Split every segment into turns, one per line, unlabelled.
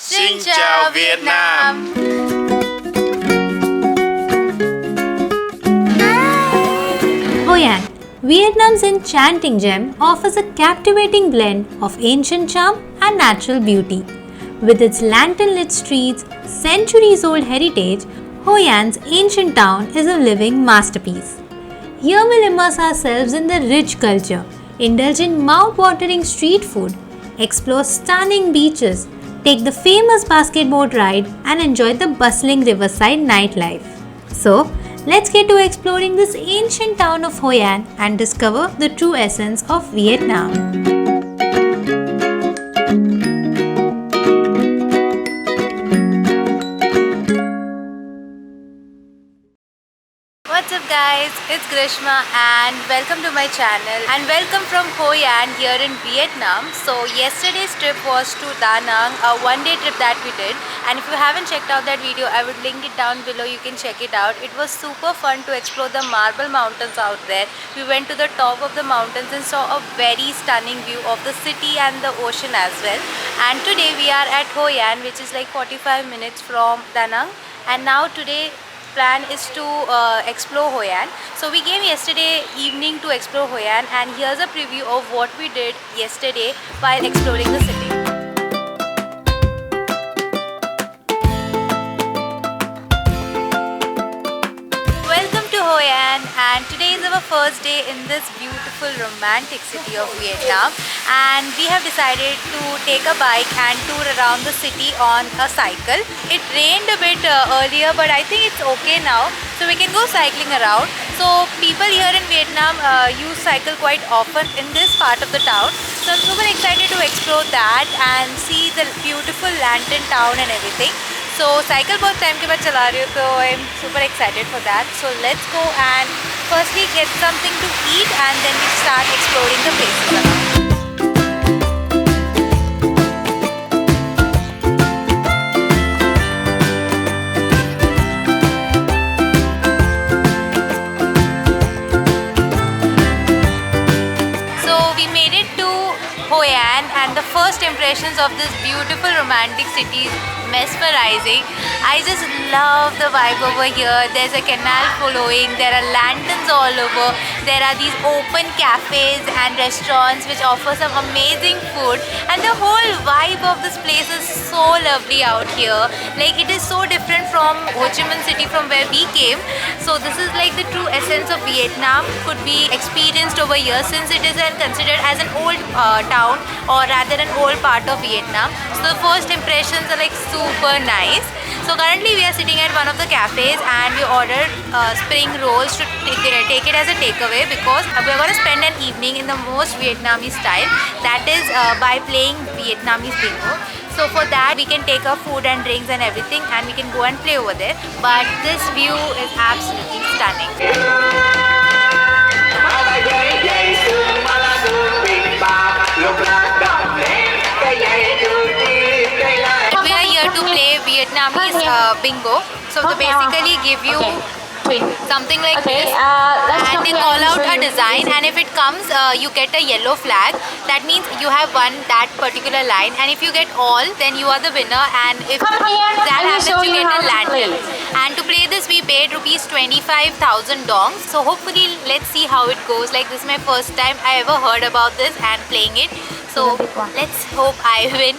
Xin chào Vietnam!
Hoi An, Vietnam's enchanting gem, offers a captivating blend of ancient charm and natural beauty. With its lantern-lit streets, centuries-old heritage, Hoi An's ancient town is a living masterpiece. Here we'll immerse ourselves in the rich culture, indulge in mouth-watering street food, explore stunning beaches, take the famous basketboard ride, and enjoy the bustling riverside nightlife. So, let's get to exploring this ancient town of Hoi An and discover the true essence of Vietnam.
What's up guys, it's Grishma and welcome to my channel and welcome from Hoi An here in Vietnam. So yesterday's trip was to Da Nang, a one-day trip that we did, and if you haven't checked out that video, I would link it down below. You can check it out. It was super fun to explore the marble mountains out there. We went to the top of the mountains and saw a very stunning view of the city and the ocean as well. And today we are at Hoi An, which is like 45 minutes from Da Nang, and now today plan is to explore Hoi An. So we came yesterday evening to explore Hoi An, and here's a preview of what we did yesterday while exploring the city. Welcome to Hoi An, and today is our first day in this beautiful romantic city of Vietnam, and we have decided to take a bike and tour around the city on a cycle. It rained a bit earlier, but I think it's okay now, so we can go cycling around. So people here in Vietnam use cycle quite often in this part of the town, so I'm super excited to explore that and see the beautiful lantern town and everything. So cycle बहुत time के बाद चला रही हूँ, तो I'm super excited for that. So let's go and firstly get something to eat and then we start exploring the places around. So we made it to Hoi An, and the first impressions of this beautiful romantic city is mesmerizing. I just love the vibe over here. There's a canal flowing, there are lanterns all over, there are these open cafes and restaurants which offer some amazing food, and the whole vibe of this place is so lovely out here. Like, it is so different from Ho Chi Minh City from where we came. So this is like the true essence of Vietnam could be experienced over here, since it is considered as an old town, or rather an old part of Vietnam. So the first impressions are like super nice. So currently we are sitting at one of the cafes and we ordered spring rolls to take it as a takeaway, because we are going to spend an evening in the most Vietnamese style, that is by playing Vietnamese bingo. So for that we can take our food and drinks and everything and we can go and play over there. But this view is absolutely stunning. We are here to play Vietnamese bingo. So they basically give you something like this, and they call out a design, and if it comes you get a yellow flag. That means you have won that particular line, and if you get all, then you are the winner, and if that happens you get a lantern. And to play this we paid rupees 25,000 dongs. So hopefully let's see how it goes. Like, this is my first time I ever heard about this and playing it, so let's hope I win.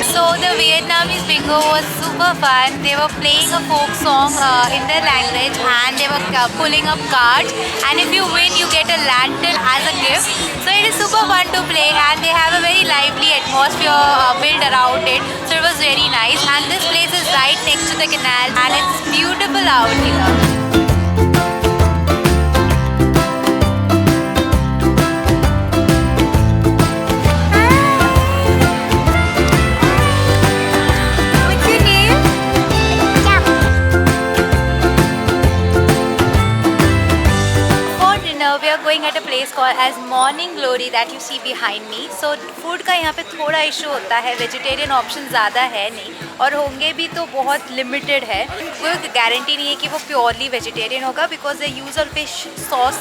So the Vietnamese bingo was super fun. They were playing a folk song in their language, and they were pulling up cards, and if you win you get a lantern as a gift. So it is super fun to play, and they have a very lively atmosphere built around it. So it was very nice, and this place is right next to the canal and it's beautiful out here. called as morning glory that you see behind me. So food का यहाँ पे थोड़ा issue होता है, vegetarian option ज़्यादा है नहीं और होंगे भी तो बहुत लिमिटेड है. कोई गारंटी नहीं है कि वो प्योरली वेजिटेरियन होगा because they use a fish sauce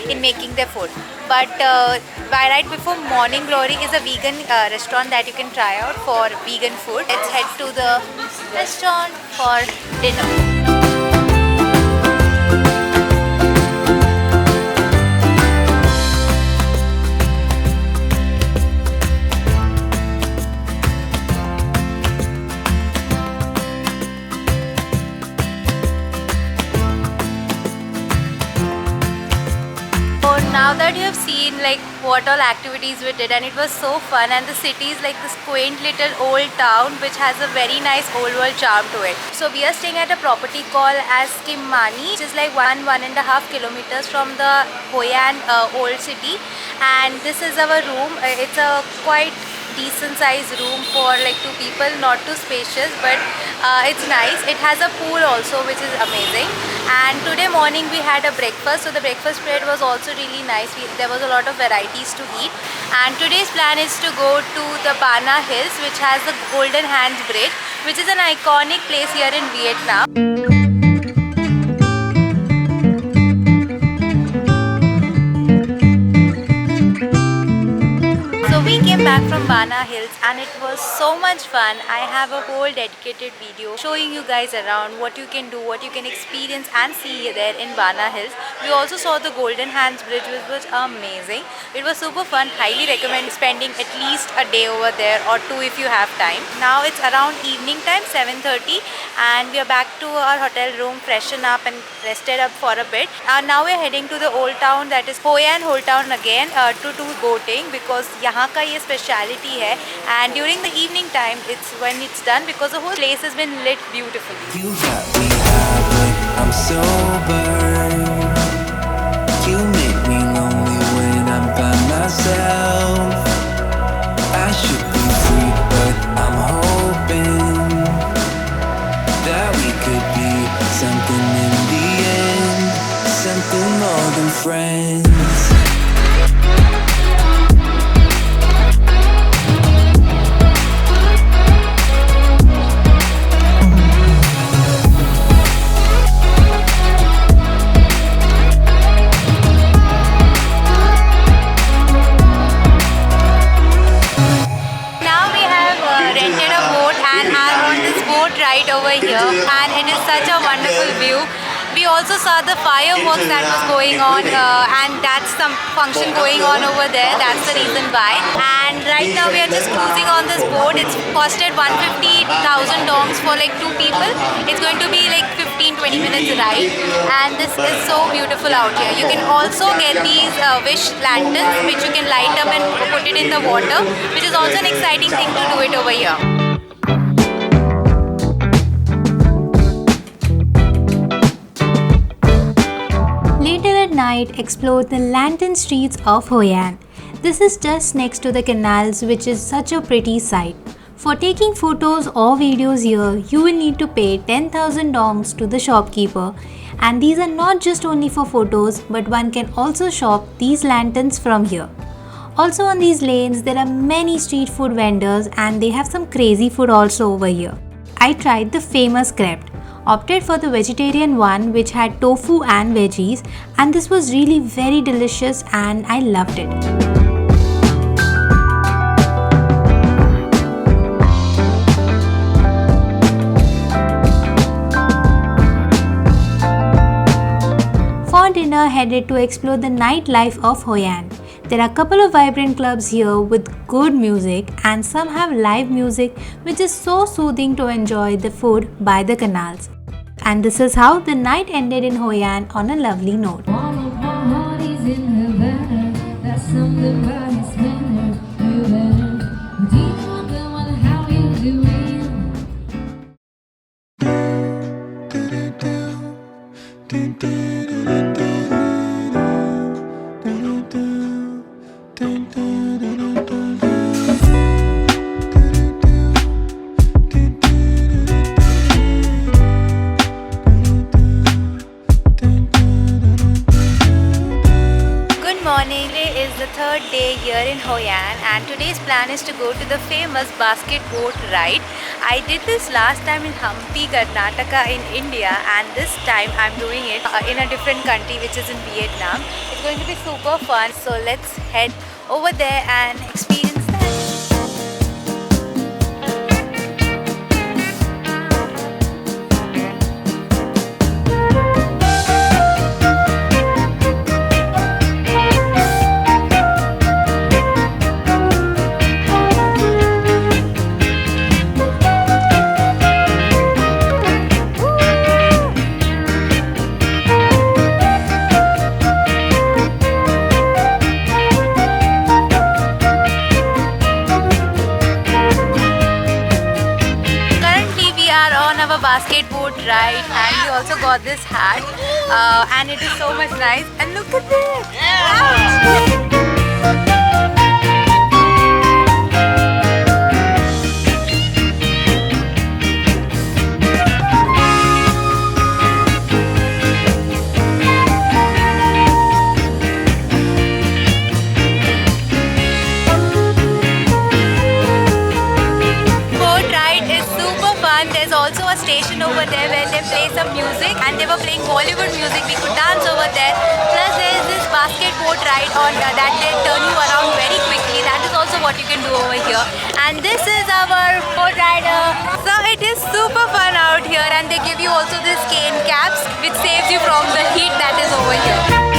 in making their food. But right before morning glory is a vegan restaurant that you can try out for vegan food. Let's head to the restaurant for dinner. Now that you have seen like what all activities we did, and it was so fun, and the city is like this quaint little old town which has a very nice old world charm to it. So we are staying at a property called as Kimmani, which is like 1.5 kilometers from the Hoi An old city, and this is our room. It's a quite decent sized room for like 2 people, not too spacious, but it's nice. It has a pool also, which is amazing. And today morning we had a breakfast, so the breakfast spread was also really nice. There was a lot of varieties to eat, and today's plan is to go to the Bana Hills, which has the Golden Hands Bridge, which is an iconic place here in Vietnam. We came back from Bana Hills and it was so much fun. I have a whole dedicated video showing you guys around what you can do, what you can experience and see there in Bana Hills. We also saw the Golden Hands Bridge, which was amazing. It was super fun. Highly recommend spending at least a day over there or 2 if you have time. Now it's around evening time, 7:30, and we are back to our hotel room, freshen up and rested up for a bit. Now we're heading to the old town, that is Hoi An Old Town again, to do boating because यहाँ का ये speciality है, and during the evening time it's when it's done because the whole place has been lit beautifully.
You got me high, but I'm sober. You make me lonely when I'm by myself. I should be free, but I'm hoping that we could be something in the end, something more than friends.
Over here, and it is such a wonderful view. We also saw the fireworks that was going on, and that's some function going on over there. That's the reason why. And right now we are just cruising on this boat. It's costed 150,000 dongs for like 2 people. It's going to be like 15-20 minutes ride, and this is so beautiful out here. You can also get these wish lanterns which you can light up and put it in the water, which is also an exciting thing to do it over here.
Later at night, explore the lantern streets of Hoi An. This is just next to the canals, which is such a pretty sight. For taking photos or videos here, you will need to pay 10,000 dongs to the shopkeeper. And these are not just only for photos, but one can also shop these lanterns from here. Also on these lanes, there are many street food vendors and they have some crazy food also over here. I tried the famous crepe. Opted for the vegetarian one which had tofu and veggies, and this was really very delicious and I loved it. For dinner, headed to explore the nightlife of Hoi An. There are a couple of vibrant clubs here with good music, and some have live music which is so soothing to enjoy the food by the canals. And this is how the night ended in Hoi An on a lovely note.
third day here in Hoi An, and today's plan is to go to the famous basket boat ride. I did this last time in Hampi, Karnataka in India, and this time I'm doing it in a different country, which is in Vietnam. It's going to be super fun, so let's head over there and experience that. Basket boat ride, and we also got this hat, and it is so much nice. And look at this! Wow. There's also a station over there where they play some music, and they were playing Bollywood music. We could dance over there. Plus there is this basket boat ride on that they turn you around very quickly. That is also what you can do over here. And this is our boat rider. So it is super fun out here, and they give you also this cane caps which saves you from the heat that is over here.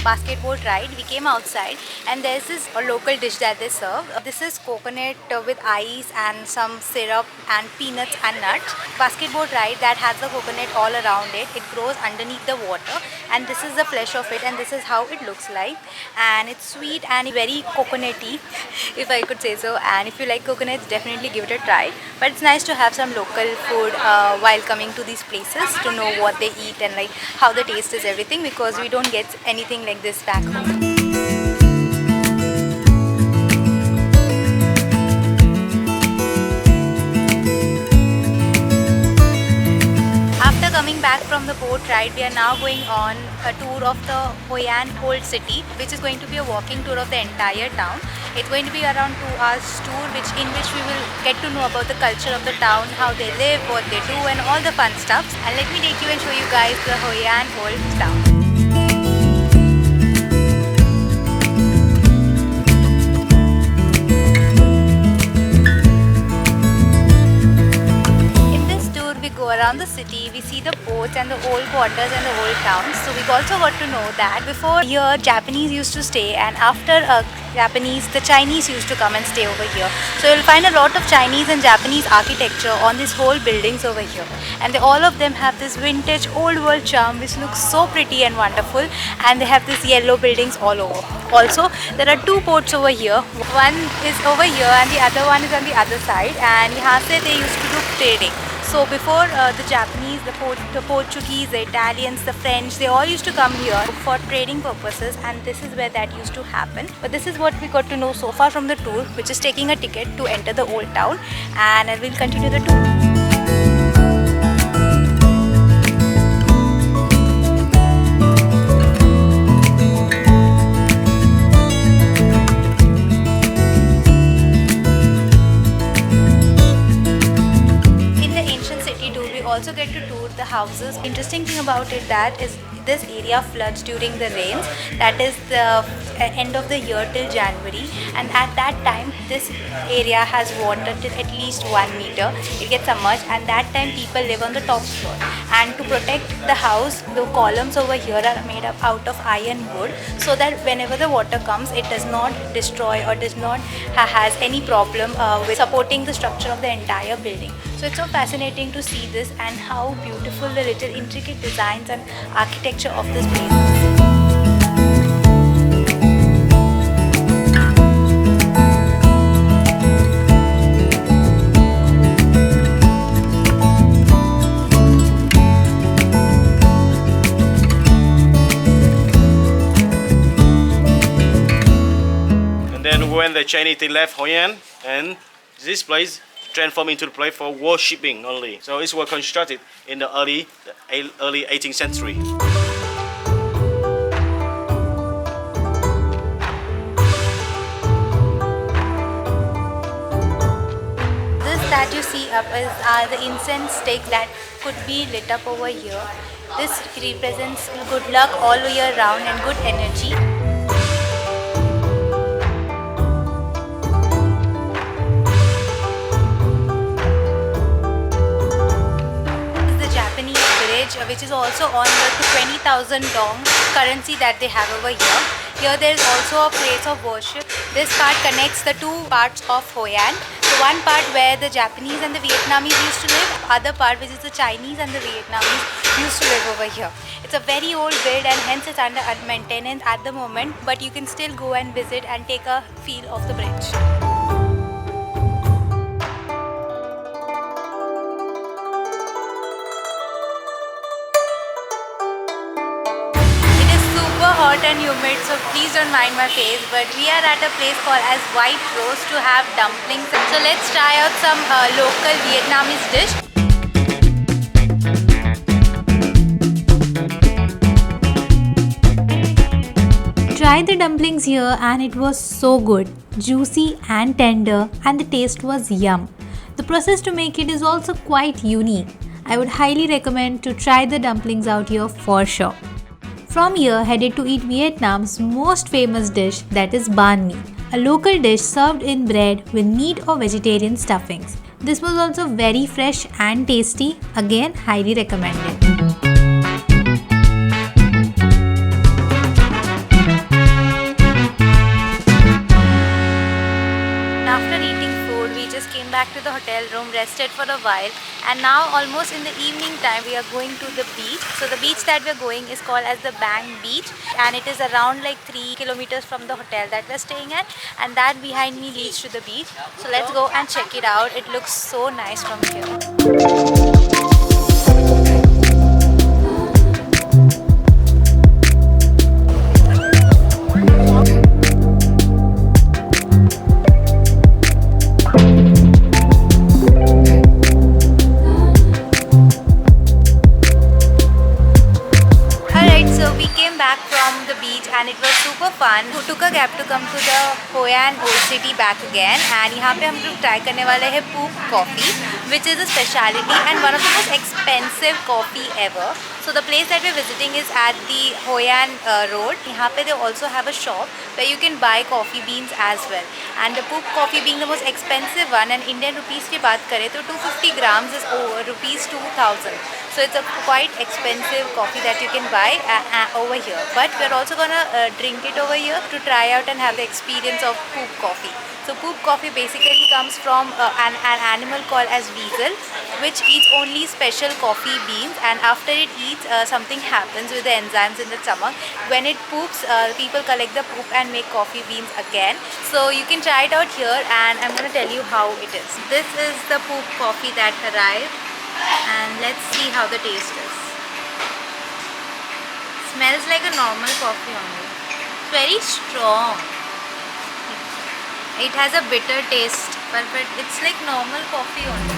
Basket boat ride, we came outside, and there's this local dish that they serve. This is coconut with ice and some syrup and peanuts and nuts. Basket boat ride that has the coconut all around it. It grows underneath the water, and this is the flesh of it, and this is how it looks like. And it's sweet and very coconutty, if I could say so. And if you like coconuts, definitely give it a try. But it's nice to have some local food while coming to these places, to know what they eat and like how the taste is everything, because we don't get anything like this back home. After coming back from the boat ride, we are now going on a tour of the Hoi An old city, which is going to be a walking tour of the entire town. It's going to be around 2 hours tour, in which we will get to know about the culture of the town, how they live, what they do, and all the fun stuff. And let me take you and show you guys the Hoi An old town. Around the city, we see the boats and the old quarters and the old towns. So we also got to know that before here Japanese used to stay, and after the Chinese used to come and stay over here. So you'll find a lot of Chinese and Japanese architecture on these whole buildings over here, and all of them have this vintage old world charm which looks so pretty and wonderful, and they have these yellow buildings all over. Also, there are 2 ports over here. One is over here and the other one is on the other side, and here they used to do trading. So before the Japanese, the Portuguese, the Italians, the French, they all used to come here for trading purposes, and this is where that used to happen. But this is what we got to know so far from the tour, which is taking a ticket to enter the old town, and we'll continue the tour. Also get to tour the houses. Interesting thing about it that is this area floods during the rains. That is the end of the year till January, and at that time this area has water till at least 1 meter. It gets submerged, and that time people live on the top floor. And to protect the house, the columns over here are made up out of iron wood, so that whenever the water comes, it does not destroy or does not has any problem with supporting the structure of the entire building. So it's so fascinating to see this and how beautiful the little intricate designs and architecture of this place is.
And then when the Chinese they left Hoi An, and this place transformed into a place for worshipping only. So it was constructed in the early 18th century.
That you see up are the incense sticks that could be lit up over here. This represents good luck all year round and good energy. This is the Japanese bridge, which is also on the 20,000 dong currency that they have over here. Here there is also a place of worship. This part connects the two parts of Hoi An. So one part where the Japanese and the Vietnamese used to live, other part which is the Chinese and the Vietnamese used to live over here. It's a very old build and hence it's under maintenance at the moment, but you can still go and visit and take a feel of the bridge. Hot and humid, so please don't mind my face, but we are at a place called as White Rose to have dumplings. So let's try out some local Vietnamese dish.
Tried the dumplings here and it was so good, juicy and tender, and the taste was yum. The process to make it is also quite unique. I would highly recommend to try the dumplings out here for sure. From here, headed to eat Vietnam's most famous dish, that is banh mi, a local dish served in bread with meat or vegetarian stuffings. This was also very fresh and tasty, again highly recommended.
Back to the hotel room, rested for a while, and now almost in the evening time we are going to the beach. So the beach that we're going is called as the Bang Beach, and it is around like 3 kilometers from the hotel that we're staying at, and that behind me leads to the beach. So let's go and check it out. It looks so nice from here. And it was super fun. We took a cab to come to the Hoi An old city back again, and यहाँ पे हम लोग try करने वाले हैं poop coffee, which is a speciality and one of the most expensive coffee ever. So the place that we're visiting is at the Hoi An road. यहाँ पे they also have a shop where you can buy coffee beans as well. And the poop coffee being the most expensive one, and Indian rupees की बात करें तो 250 grams is over rupees 2,000. So it's a quite expensive coffee that you can buy over here. But we're also gonna drink it over here to try out and have the experience of poop coffee. So poop coffee basically comes from an animal called as weasel, which eats only special coffee beans, and after it eats, something happens with the enzymes in the stomach. When it poops, people collect the poop and make coffee beans again. So you can try it out here, and I'm gonna tell you how it is. This is the poop coffee that arrived, and let's see how the taste is. Smells like a normal coffee only. It's very strong. It has a bitter taste, but it's like normal coffee only.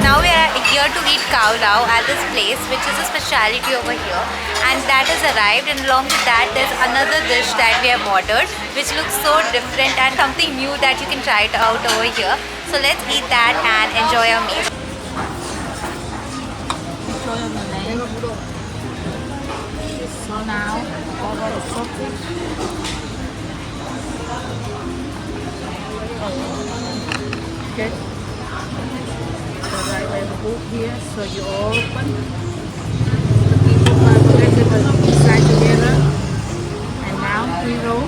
Now we are here to eat cow lao at this place, which is a speciality over here, and that has arrived, and along with that there's another dish that we have ordered, which looks so different and something new that you can try it out over here. So let's eat that and enjoy our meal.
So now over the sausage. Okay. So right way the book here, so you open the vegetable inside together, and now we roll.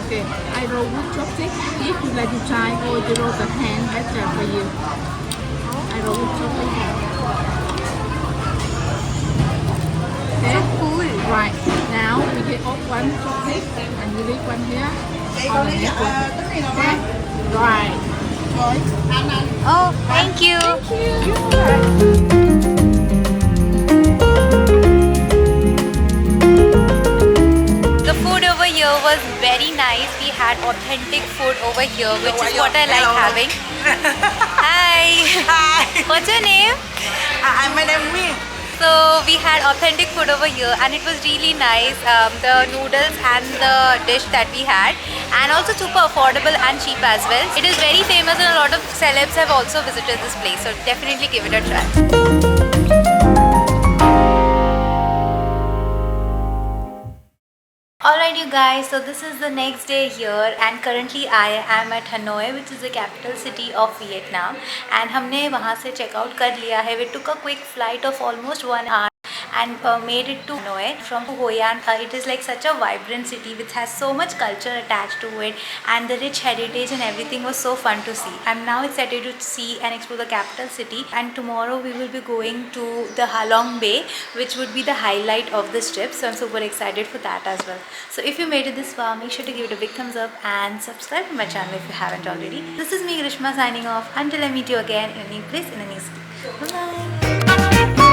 Okay, I roll with chopstick. If you like to try, or you roll the hand, better for you. I roll with chopstick. Okay. So cool. Right. Now we get off one chopstick and we leave one here on the next one. Okay. Right. enjoy.
Oh, thank you. The food over here was very nice. We had authentic food over here, which is what I like having. Hi.
Hi.
What's your name?
My name is Mi.
So we had authentic food over here and it was really nice. The noodles and the dish that we had, and also super affordable and cheap as well. It is very famous and a lot of celebs have also visited this place, so definitely give it a try. Alright you guys, so this is the next day here and currently I am at Hanoi, which is the capital city of Vietnam, and हमने वहाँ से check out कर लिया है. We took a quick flight of almost 1 hour and made it to Hanoi from Hoi An. It is like such a vibrant city which has so much culture attached to it, and the rich heritage and everything was so fun to see. I'm now excited to see and explore the capital city, and tomorrow we will be going to the Halong Bay, which would be the highlight of this trip, so I'm super excited for that as well. So if you made it this far, make sure to give it a big thumbs up and subscribe to my channel if you haven't already. This is me, Grishma, signing off. Until I meet you again in a new place, in a new city. Bye bye.